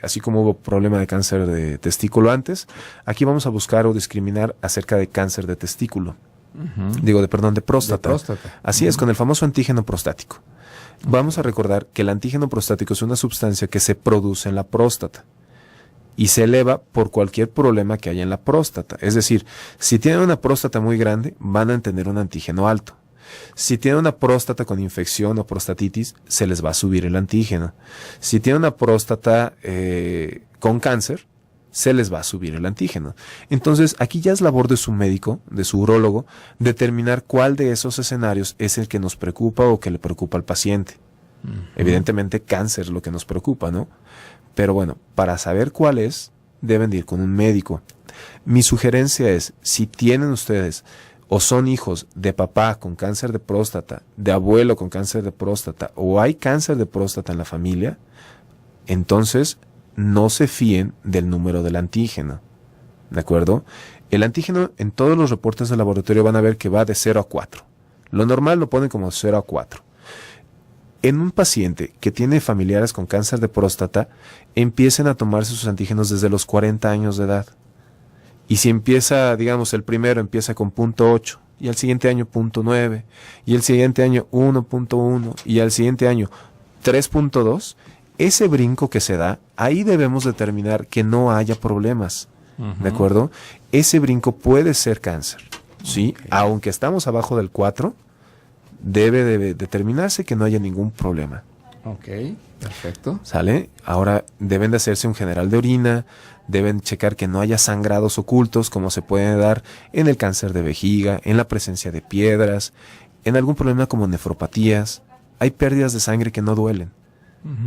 así como hubo problema de cáncer de testículo antes, aquí vamos a buscar o discriminar acerca de cáncer de testículo. De próstata. Así es, con el famoso antígeno prostático. Vamos a recordar que el antígeno prostático es una sustancia que se produce en la próstata y se eleva por cualquier problema que haya en la próstata. Es decir, si tienen una próstata muy grande, van a tener un antígeno alto. Si tienen una próstata con infección o prostatitis, se les va a subir el antígeno. Si tienen una próstata con cáncer, se les va a subir el antígeno. Entonces, aquí ya es labor de su médico, de su urólogo, determinar cuál de esos escenarios es el que nos preocupa o que le preocupa al paciente. Evidentemente, cáncer es lo que nos preocupa, ¿no? Pero bueno, para saber cuál es, deben de ir con un médico. Mi sugerencia es, si tienen ustedes o son hijos de papá con cáncer de próstata, de abuelo con cáncer de próstata, o hay cáncer de próstata en la familia, entonces no se fíen del número del antígeno, ¿de acuerdo? El antígeno en todos los reportes de laboratorio van a ver que va de 0 a 4. Lo normal lo ponen como 0 a 4. En un paciente que tiene familiares con cáncer de próstata, empiecen a tomarse sus antígenos desde los 40 años de edad. Y si empieza, digamos, el primero empieza con 0.8, y al siguiente año 0.9, y el siguiente año 1.1, y al siguiente año 3.2, ese brinco que se da, ahí debemos determinar que no haya problemas, ¿de acuerdo? Ese brinco puede ser cáncer, ¿sí? Okay. Aunque estamos abajo del 4, debe de determinarse que no haya ningún problema. Ok, perfecto. ¿Sale? Ahora deben de hacerse un general de orina, deben checar que no haya sangrados ocultos, como se puede dar en el cáncer de vejiga, en la presencia de piedras, en algún problema como nefropatías. Hay pérdidas de sangre que no duelen.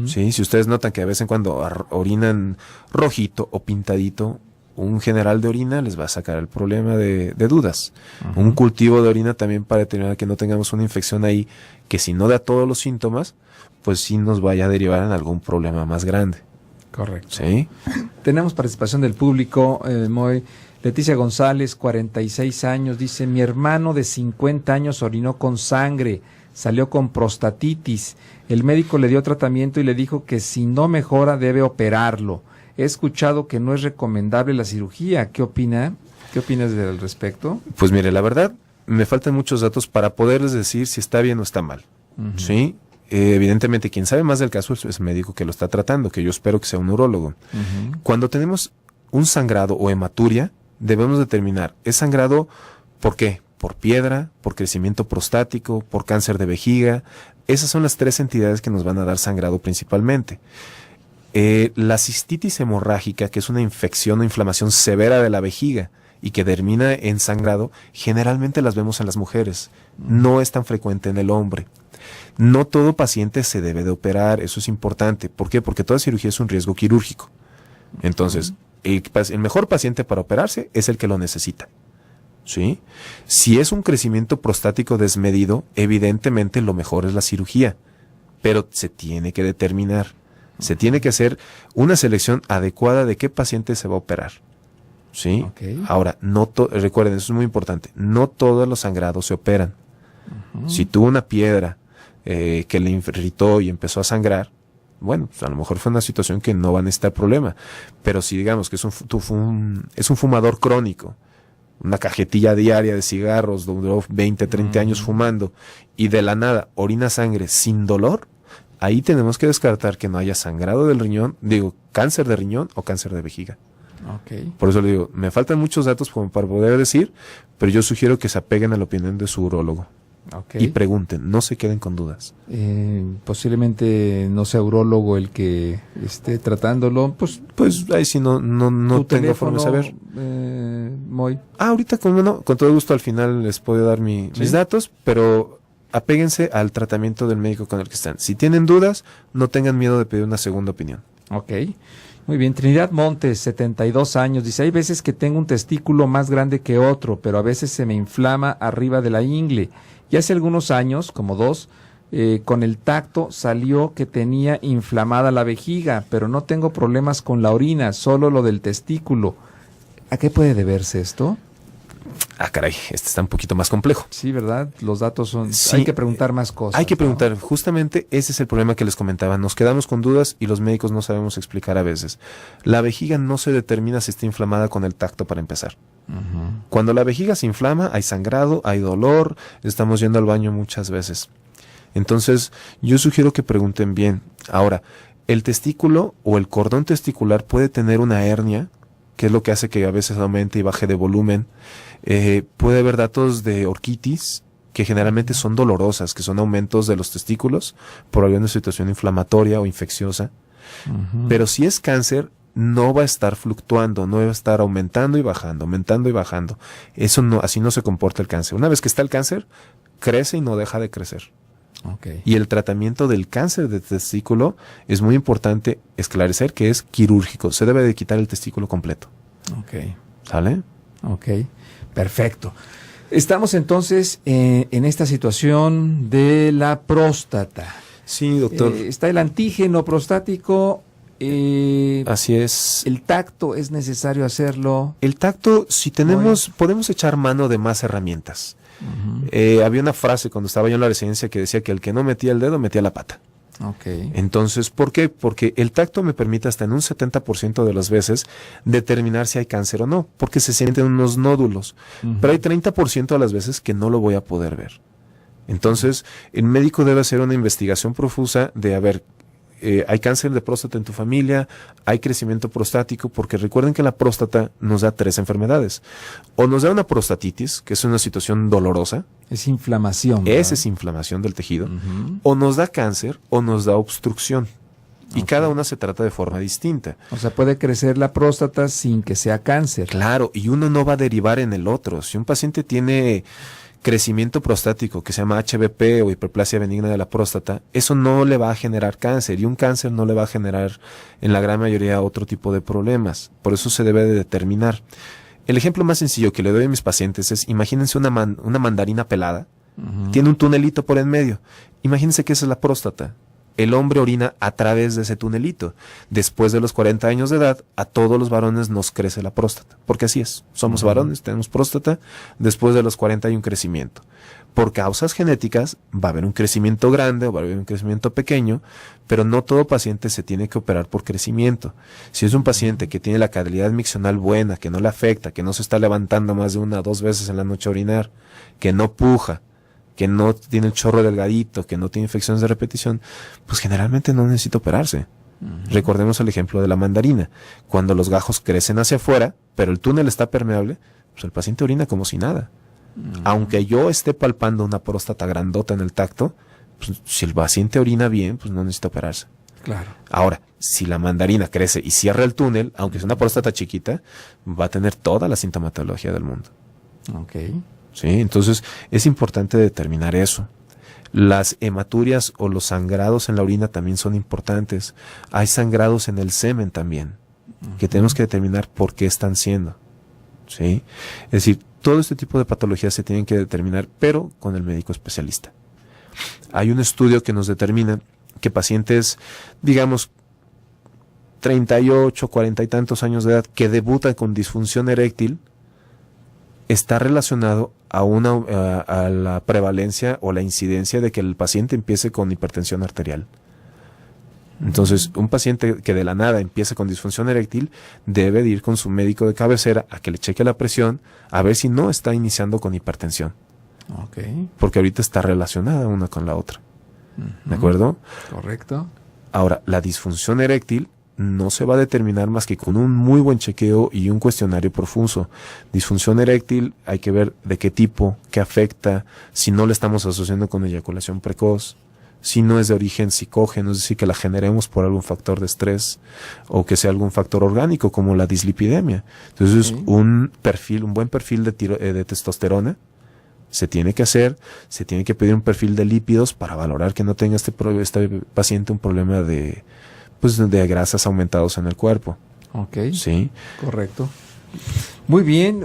¿Sí? Si ustedes notan que de vez en cuando orinan rojito o pintadito, un general de orina les va a sacar el problema de dudas. Un cultivo de orina también para determinar que no tengamos una infección ahí, que si no da todos los síntomas, pues sí nos vaya a derivar en algún problema más grande. Correcto. ¿Sí? Tenemos participación del público, Moy. Leticia González, 46 años, dice: mi hermano de 50 años orinó con sangre, salió con prostatitis. El médico le dio tratamiento y le dijo que si no mejora debe operarlo. He escuchado que no es recomendable la cirugía. ¿Qué opina? ¿Qué opinas al respecto? Pues mire, la verdad, me faltan muchos datos para poderles decir si está bien o está mal. ¿Sí? Evidentemente, quien sabe más del caso es el médico que lo está tratando, que yo espero que sea un urólogo. Cuando tenemos un sangrado o hematuria, debemos determinar, ¿es sangrado por qué? Por piedra, por crecimiento prostático, por cáncer de vejiga. Esas son las 3 entidades que nos van a dar sangrado principalmente. La cistitis hemorrágica, que es una infección o inflamación severa de la vejiga y que termina en sangrado, generalmente las vemos en las mujeres. No es tan frecuente en el hombre. No todo paciente se debe de operar, eso es importante. ¿Por qué? Porque toda cirugía es un riesgo quirúrgico. Entonces, el mejor paciente para operarse es el que lo necesita. ¿Sí? Si es un crecimiento prostático desmedido, evidentemente lo mejor es la cirugía, pero se tiene que determinar. Se tiene que hacer una selección adecuada de qué paciente se va a operar. ¿Sí? Ahora, recuerden, eso es muy importante, no todos los sangrados se operan. Si tuvo una piedra que le irritó y empezó a sangrar, bueno, pues a lo mejor fue una situación que no va a necesitar problema. Pero si digamos que es un fumador crónico, una cajetilla diaria de cigarros, duró 20, 30 años fumando, y de la nada orina sangre sin dolor, ahí tenemos que descartar que no haya sangrado del riñón, cáncer de riñón o cáncer de vejiga. Por eso le digo, me faltan muchos datos como para poder decir, pero yo sugiero que se apeguen a la opinión de su urólogo. Y pregunten, no se queden con dudas. Posiblemente no sea urólogo el que esté tratándolo. Pues ahí sí no tengo forma de saber. Moy. Ahorita con todo gusto al final les puedo dar mis datos, pero apéguense al tratamiento del médico con el que están. Si tienen dudas, no tengan miedo de pedir una segunda opinión. Muy bien. Trinidad Montes, 72 años, dice: hay veces que tengo un testículo más grande que otro, pero a veces se me inflama arriba de la ingle. Y hace algunos años, como 2, con el tacto salió que tenía inflamada la vejiga, pero no tengo problemas con la orina, solo lo del testículo. ¿A qué puede deberse esto? Caray, este está un poquito más complejo. Sí, ¿verdad? Los datos son... Sí, hay que preguntar más cosas. Hay que preguntar. Justamente ese es el problema que les comentaba. Nos quedamos con dudas y los médicos no sabemos explicar a veces. La vejiga no se determina si está inflamada con el tacto para empezar. Cuando la vejiga se inflama, hay sangrado, hay dolor, estamos yendo al baño muchas veces. Entonces, yo sugiero que pregunten bien. Ahora, el testículo o el cordón testicular puede tener una hernia, que es lo que hace que a veces aumente y baje de volumen. Puede haber datos de orquitis, que generalmente son dolorosas, que son aumentos de los testículos por alguna situación inflamatoria o infecciosa. Pero si es cáncer, no va a estar fluctuando, no va a estar aumentando y bajando. Eso no, así no se comporta el cáncer. Una vez que está el cáncer, crece y no deja de crecer. Y el tratamiento del cáncer de testículo es muy importante esclarecer que es quirúrgico. Se debe de quitar el testículo completo. ¿Sale? Perfecto. Estamos entonces en esta situación de la próstata. Sí, doctor. Está el antígeno prostático. Así es. El tacto es necesario hacerlo. El tacto, si tenemos, podemos echar mano de más herramientas. Había una frase cuando estaba yo en la residencia que decía que el que no metía el dedo metía la pata. Entonces, ¿por qué? Porque el tacto me permite hasta en un 70% de las veces determinar si hay cáncer o no, porque se sienten unos nódulos. Pero hay 30% de las veces que no lo voy a poder ver. Entonces, el médico debe hacer una investigación profusa de, hay cáncer de próstata en tu familia, hay crecimiento prostático, porque recuerden que la próstata nos da 3 enfermedades. O nos da una prostatitis, que es una situación dolorosa. Es inflamación, ¿verdad? Esa es inflamación del tejido. O nos da cáncer o nos da obstrucción. Y cada una se trata de forma distinta. O sea, puede crecer la próstata sin que sea cáncer. Claro, y uno no va a derivar en el otro. Si un paciente tiene crecimiento prostático que se llama HBP o hiperplasia benigna de la próstata, eso no le va a generar cáncer, y un cáncer no le va a generar en la gran mayoría otro tipo de problemas. Por eso se debe de determinar. El ejemplo más sencillo que le doy a mis pacientes es, imagínense una mandarina pelada, tiene un tunelito por en medio. Imagínense que esa es la próstata. El hombre orina a través de ese tunelito. Después de los 40 años de edad, a todos los varones nos crece la próstata. Porque así es. Somos varones, tenemos próstata. Después de los 40 hay un crecimiento. Por causas genéticas, va a haber un crecimiento grande o va a haber un crecimiento pequeño, pero no todo paciente se tiene que operar por crecimiento. Si es un paciente que tiene la calidad miccional buena, que no le afecta, que no se está levantando más de 1 o 2 veces en la noche a orinar, que no puja, que no tiene el chorro delgadito, que no tiene infecciones de repetición, pues generalmente no necesita operarse. Recordemos el ejemplo de la mandarina. Cuando los gajos crecen hacia afuera, pero el túnel está permeable, pues el paciente orina como si nada. Aunque yo esté palpando una próstata grandota en el tacto, pues si el paciente orina bien, pues no necesita operarse. Claro. Ahora, si la mandarina crece y cierra el túnel, aunque es una próstata chiquita, va a tener toda la sintomatología del mundo. Ok. ¿Sí? Entonces es importante determinar eso. Las hematurias o los sangrados en la orina también son importantes. Hay sangrados en el semen también, que tenemos que determinar por qué están siendo. ¿Sí? Es decir, todo este tipo de patologías se tienen que determinar, pero con el médico especialista. Hay un estudio que nos determina que pacientes, digamos, 38, 40 y tantos años de edad, que debutan con disfunción eréctil, está relacionado a la prevalencia o la incidencia de que el paciente empiece con hipertensión arterial. Entonces, un paciente que de la nada empieza con disfunción eréctil debe de ir con su médico de cabecera a que le cheque la presión, a ver si no está iniciando con hipertensión. Okay. Porque ahorita está relacionada una con la otra. ¿De acuerdo? Correcto. Ahora, la disfunción eréctil no se va a determinar más que con un muy buen chequeo y un cuestionario profuso. Disfunción eréctil, hay que ver de qué tipo, qué afecta, si no le estamos asociando con eyaculación precoz, si no es de origen psicógeno, es decir, que la generemos por algún factor de estrés, o que sea algún factor orgánico como la dislipidemia. Entonces, un buen perfil de testosterona se tiene que hacer, se tiene que pedir un perfil de lípidos para valorar que no tenga este paciente un problema de grasas aumentados en el cuerpo. Ok. Sí. Correcto. Muy bien.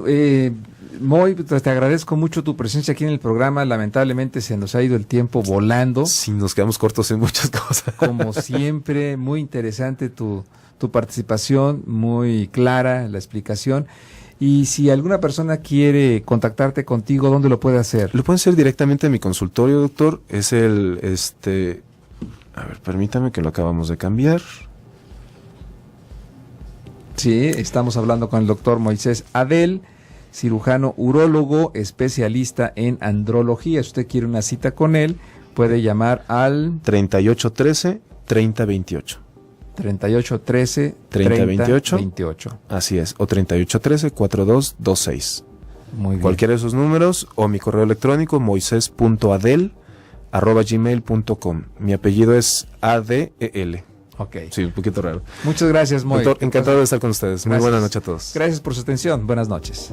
Moy, te agradezco mucho tu presencia aquí en el programa. Lamentablemente se nos ha ido el tiempo volando. Sí, nos quedamos cortos en muchas cosas. Como siempre, muy interesante tu participación, muy clara la explicación. Y si alguna persona quiere contactarte contigo, ¿dónde lo puede hacer? Lo pueden hacer directamente en mi consultorio, doctor. Es a ver, permítame que lo acabamos de cambiar. Sí, estamos hablando con el doctor Moisés Adel, cirujano urólogo, especialista en andrología. Si usted quiere una cita con él, puede llamar al 3813-3028. 3813-3028. Así es, o 3813-4226. Muy bien. Cualquiera de esos números, o mi correo electrónico, moises.adel@gmail.com. Mi apellido es ADEL. Ok. Sí, un poquito raro. Muchas gracias, Moy. Doctor, encantado de estar con ustedes. Muy Gracias. buena noche a todos. Gracias por su atención. Buenas noches.